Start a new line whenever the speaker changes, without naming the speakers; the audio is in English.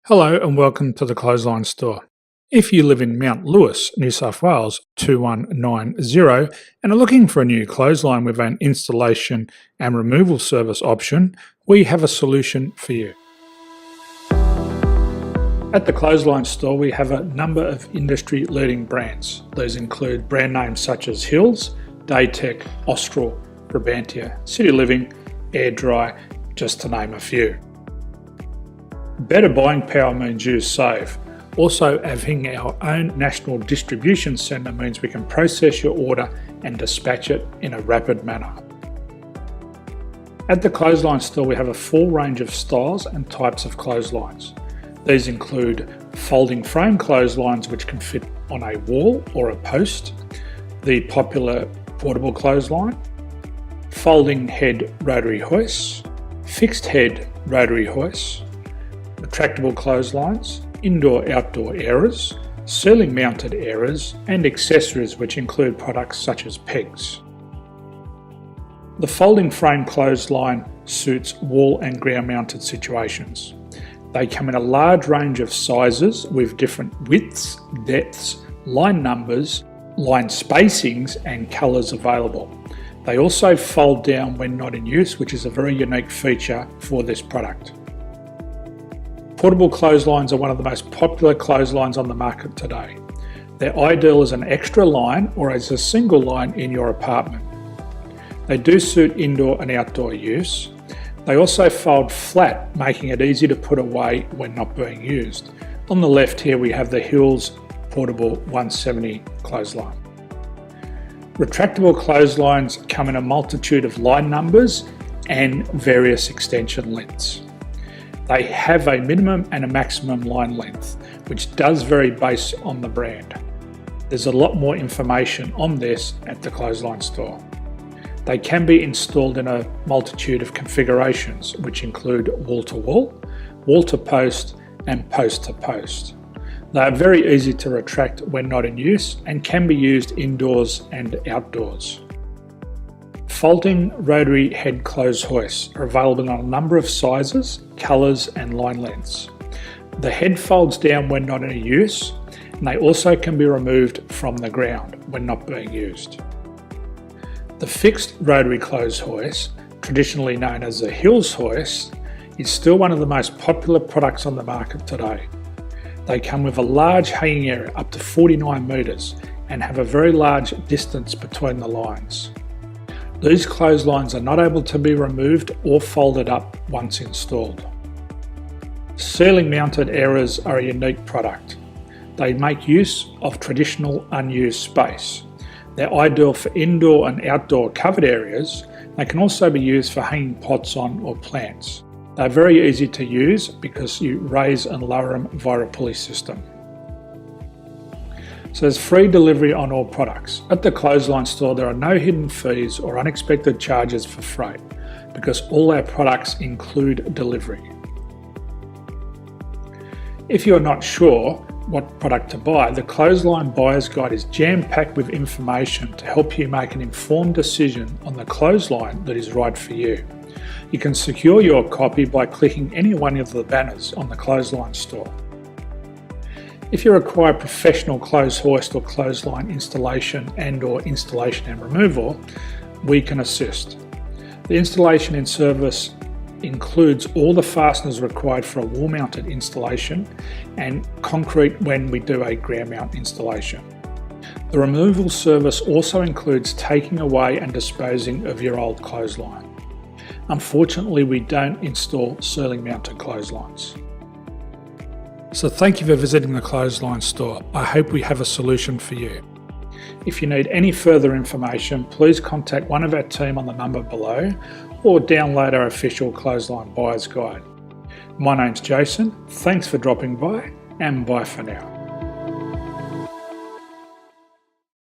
Hello and welcome to the Clothesline Store. If you live in Mount Lewis, New South Wales 2190 and are looking for a new clothesline with an installation and removal service option, we have a solution for you. At the Clothesline Store we have a number of industry leading brands. These include brand names such as Hills, Daytech, Austral, Brabantia, City Living, Air Dry, just to name a few. Better buying power means you save. Also, having our own national distribution centre means we can process your order and dispatch it in a rapid manner. At the Clothesline Store we have a full range of styles and types of clotheslines. These include folding frame clotheslines which can fit on a wall or a post, the popular portable clothesline, folding head rotary hoists, fixed head rotary hoists, retractable clotheslines, indoor-outdoor airers, ceiling-mounted airers, and accessories which include products such as pegs. The folding frame clothesline suits wall and ground-mounted situations. They come in a large range of sizes with different widths, depths, line numbers, line spacings, and colours available. They also fold down when not in use, which is a very unique feature for this product. Portable clotheslines are one of the most popular clotheslines on the market today. They're ideal as an extra line or as a single line in your apartment. They do suit indoor and outdoor use. They also fold flat, making it easy to put away when not being used. On the left here we have the Hills Portable 170 clothesline. Retractable clotheslines come in a multitude of line numbers and various extension lengths. They have a minimum and a maximum line length, which does vary based on the brand. There's a lot more information on this at the Clothesline Store. They can be installed in a multitude of configurations, which include wall-to-wall, wall-to-post, and post-to-post. They are very easy to retract when not in use and can be used indoors and outdoors. Folding rotary head clothes hoists are available in a number of sizes, colours and line lengths. The head folds down when not in use, and they also can be removed from the ground when not being used. The fixed rotary clothes hoist, traditionally known as the Hills hoist, is still one of the most popular products on the market today. They come with a large hanging area up to 49 metres and have a very large distance between the lines. These clotheslines are not able to be removed or folded up once installed. Ceiling mounted airers are a unique product. They make use of traditional unused space. They're ideal for indoor and outdoor covered areas. They can also be used for hanging pots on or plants. They're very easy to use because you raise and lower them via a pulley system. So there's free delivery on all products. At the Clothesline Store there are no hidden fees or unexpected charges for freight because all our products include delivery. If you're not sure what product to buy, the Clothesline Buyer's Guide is jam-packed with information to help you make an informed decision on the clothesline that is right for you. You can secure your copy by clicking any one of the banners on the Clothesline Store. If you require professional clothes hoist or clothesline installation and/or installation and removal, we can assist. The installation and service includes all the fasteners required for a wall-mounted installation and concrete when we do a ground mount installation. The removal service also includes taking away and disposing of your old clothesline. Unfortunately, we don't install ceiling-mounted clotheslines. So thank you for visiting the Clothesline Store. I hope we have a solution for you. If you need any further information, please contact one of our team on the number below or download our official Clothesline Buyer's Guide. My name's Jason, thanks for dropping by and bye for now.